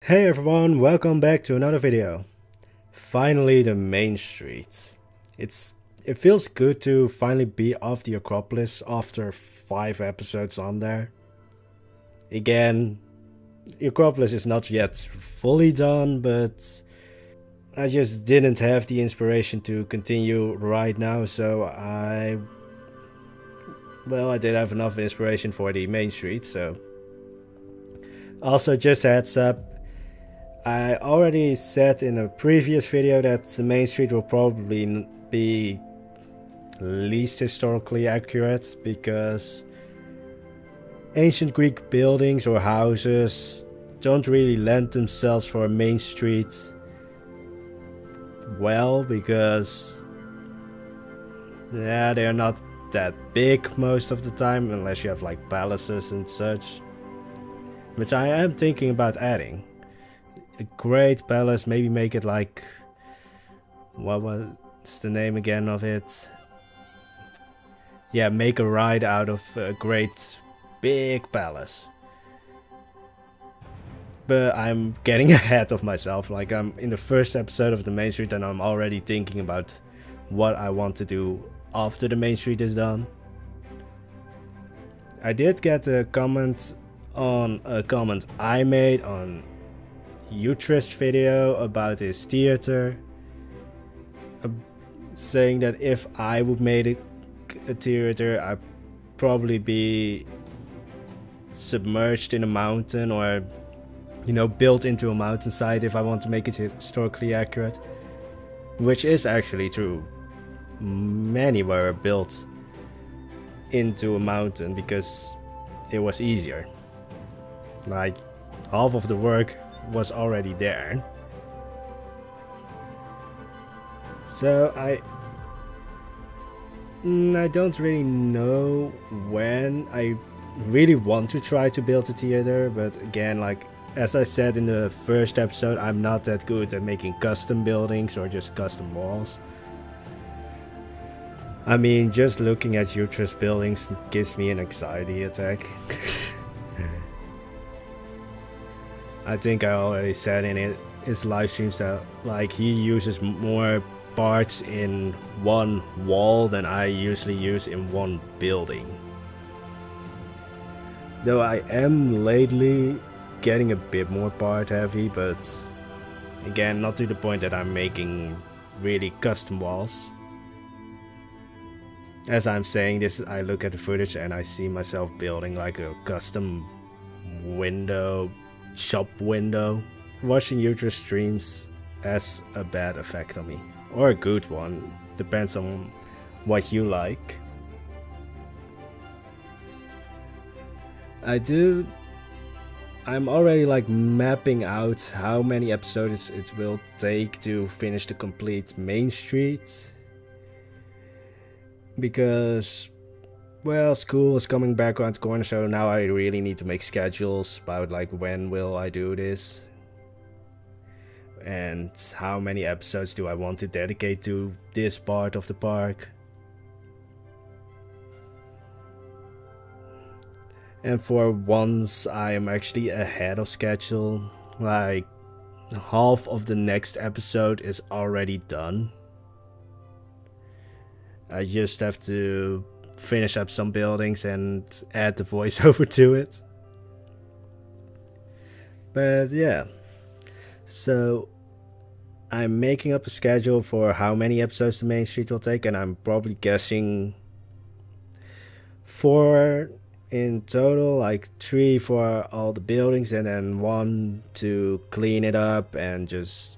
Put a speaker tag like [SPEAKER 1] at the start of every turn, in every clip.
[SPEAKER 1] Hey everyone, welcome back to another video. Finally the main street. It feels good to finally be off the Acropolis after 5 episodes on there. Again, the Acropolis is not yet fully done, but I just didn't have the inspiration to continue right now, so I did have enough inspiration for the main street, so. Also, just a heads up, I already said in a previous video that the main street will probably be least historically accurate because ancient Greek buildings or houses don't really lend themselves for a main street well, because they're not that big most of the time unless you have like palaces and such, which I am thinking about adding. A great palace, maybe make it like, what's the name again of it? Yeah, make a ride out of a great big palace. But I'm getting ahead of myself, like I'm in the first episode of the main street and I'm already thinking about what I want to do after the main street is done. I did get a comment on a comment I made on Utrist video about his theater, saying that if I would make it a theater, I'd probably be submerged in a mountain, or built into a mountainside if I want to make it historically accurate, which is actually true. Many were built into a mountain because it was easier. Like half of the work was already there. So I don't really know when I really want to try to build a theater, but again, like as I said in the first episode, I'm not that good at making custom buildings or just custom walls. I mean, just looking at Utrist buildings gives me an anxiety attack. I think I already said in his live streams that like he uses more parts in one wall than I usually use in one building. Though I am lately getting a bit more part heavy, but again, not to the point that I'm making really custom walls. As I'm saying this, I look at the footage and I see myself building like a custom shop window. Watching Utrist streams has a bad effect on me, or a good one, depends on what you like. I'm already like mapping out how many episodes it will take to finish the complete main street, because school is coming back around the corner, so now I really need to make schedules about like when will I do this and how many episodes do I want to dedicate to this part of the park. And for once I am actually ahead of schedule, like half of the next episode is already done. I just have to finish up some buildings and add the voiceover to it. But yeah, so I'm making up a schedule for how many episodes the main street will take, and I'm probably guessing 4 in total, like 3 for all the buildings and then 1 to clean it up and just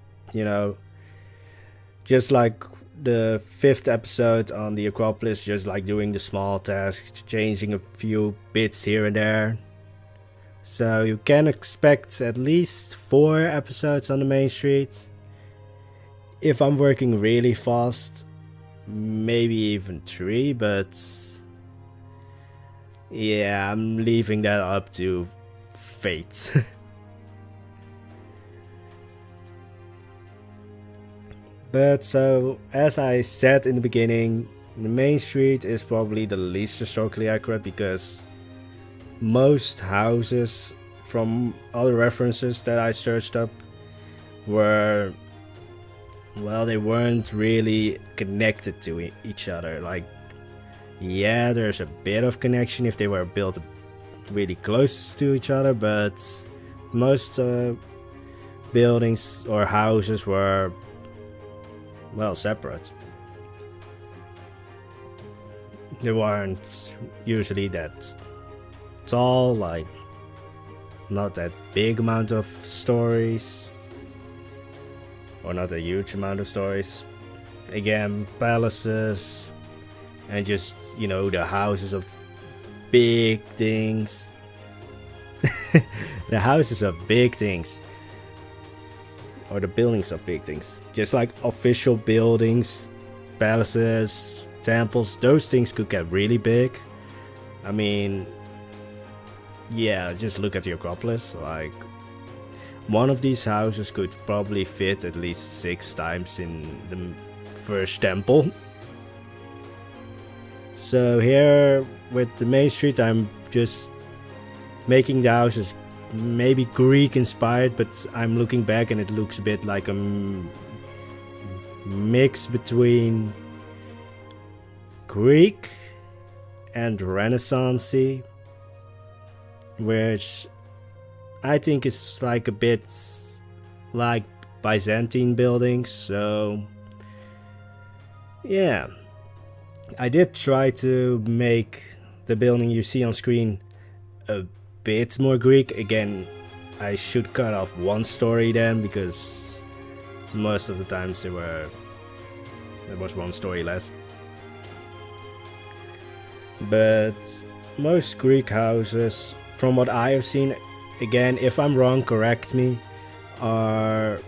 [SPEAKER 1] like the 5th episode on the Acropolis, just like doing the small tasks, changing a few bits here and there. So you can expect at least 4 episodes on the main street. If I'm working really fast, maybe even 3, but yeah, I'm leaving that up to fate. But so, as I said in the beginning, the main street is probably the least historically accurate because most houses from other references that I searched up were, well, they weren't really connected to each other. Like, yeah, there's a bit of connection if they were built really close to each other, but most buildings or houses were, well, separate. They weren't usually that tall, like not that big amount of stories, or not a huge amount of stories. Again, palaces, and just, you know, the houses of big things. The houses of big things, or the buildings of big things, just like official buildings, palaces, temples. Those things could get really big. I mean, yeah, just look at the Acropolis. Like, one of these houses could probably fit at least 6 times in the first temple. So here with the main street, I'm just making the houses maybe Greek inspired, but I'm looking back and it looks a bit like a mix between Greek and Renaissance-y, which I think is like a bit like Byzantine buildings. So yeah, I did try to make the building you see on screen a bit more Greek. Again, I should cut off 1 story then, because most of the times there was 1 story less. But most Greek houses, from what I have seen, again, if I'm wrong, correct me, are a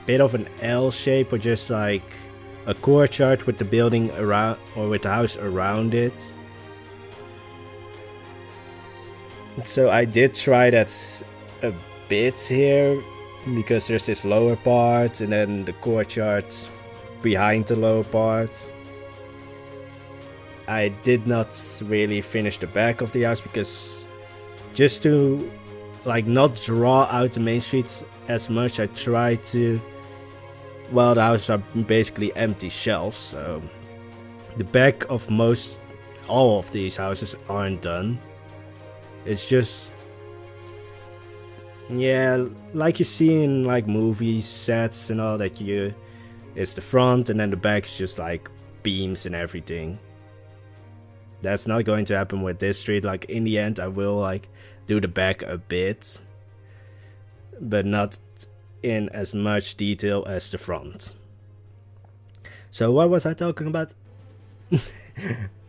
[SPEAKER 1] bit of an L shape, or just like a courtyard with the building around, or with the house around it. So I did try that a bit here, because there's this lower part and then the courtyard behind the lower part. I did not really finish the back of the house, because just to like not draw out the main streets as much, I tried to, well, the houses are basically empty shelves, so the back of all of these houses aren't done. It's just, yeah, like you see in like movie sets and all that, it's the front and then the back's just like beams and everything. That's not going to happen with this street. Like, in the end, I will like do the back a bit, but not in as much detail as the front. So what was I talking about?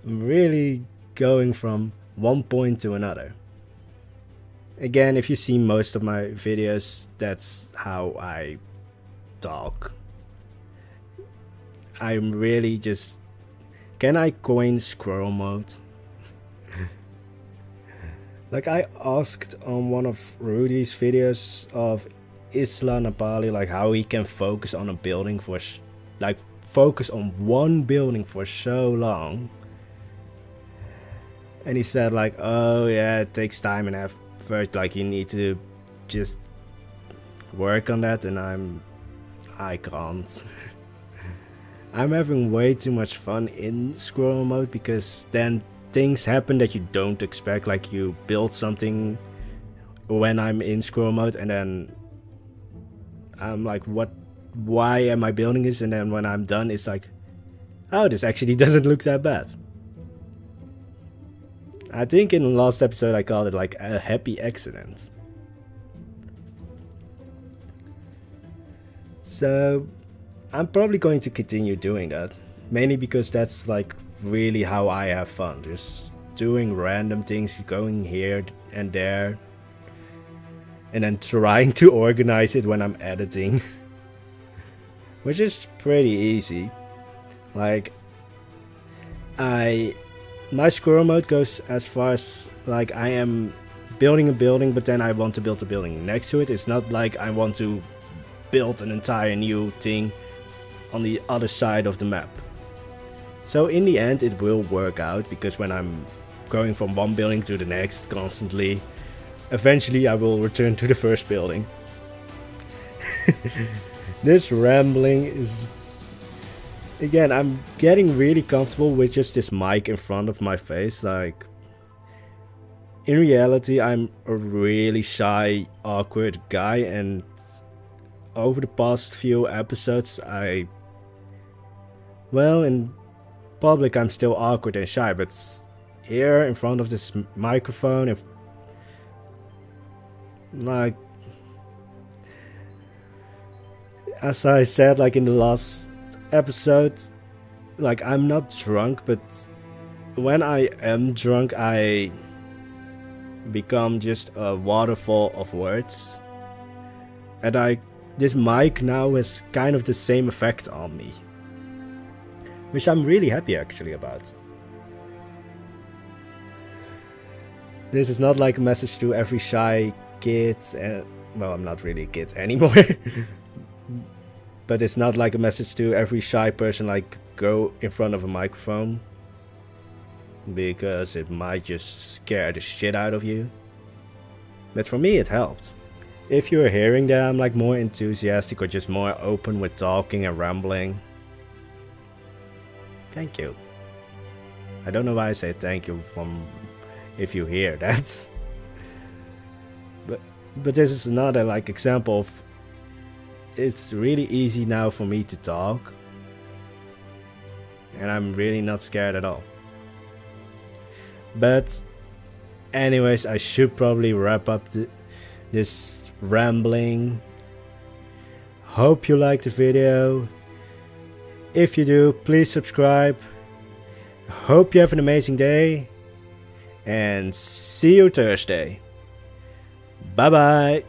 [SPEAKER 1] Really going from one point to another. Again, if you see most of my videos, that's how I talk. I'm really just... Can I coin squirrel mode? Like, I asked on one of Rudy's videos of Isla Nepali, like how he can focus on a building for focus on one building for so long. And he said like, oh yeah, it takes time and effort, like you need to just work on that, and I can't. I'm having way too much fun in squirrel mode, because then things happen that you don't expect. Like, you build something when I'm in squirrel mode, and then I'm like, why am I building this? And then when I'm done, it's like, oh, this actually doesn't look that bad. I think in the last episode I called it like a happy accident. So I'm probably going to continue doing that, mainly because that's like really how I have fun, just doing random things, going here and there, and then trying to organize it when I'm editing. Which is pretty easy. Like, my squirrel mode goes as far as like I am building a building, but then I want to build a building next to it. It's not like I want to build an entire new thing on the other side of the map. So in the end it will work out, because when I'm going from one building to the next constantly, eventually I will return to the first building. This rambling is... Again, I'm getting really comfortable with just this mic in front of my face. Like, in reality, I'm a really shy, awkward guy, and over the past few episodes, well, in public I'm still awkward and shy, but here in front of this microphone, if like, as I said, like in the last episode, like, I'm not drunk, but when I am drunk, I become just a waterfall of words, and this mic now has kind of the same effect on me, which I'm really happy actually about. This is not like a message to every shy kid, and well, I'm not really a kid anymore. But it's not like a message to every shy person, like, go in front of a microphone, because it might just scare the shit out of you. But for me it helped. If you're hearing that I'm like more enthusiastic or just more open with talking and rambling, thank you. I don't know why I say thank you from if you hear that. But this is another like example of, it's really easy now for me to talk, and I'm really not scared at all. But anyways, I should probably wrap up this rambling. Hope you liked the video. If you do, please subscribe. Hope you have an amazing day, and see you Thursday. Bye bye.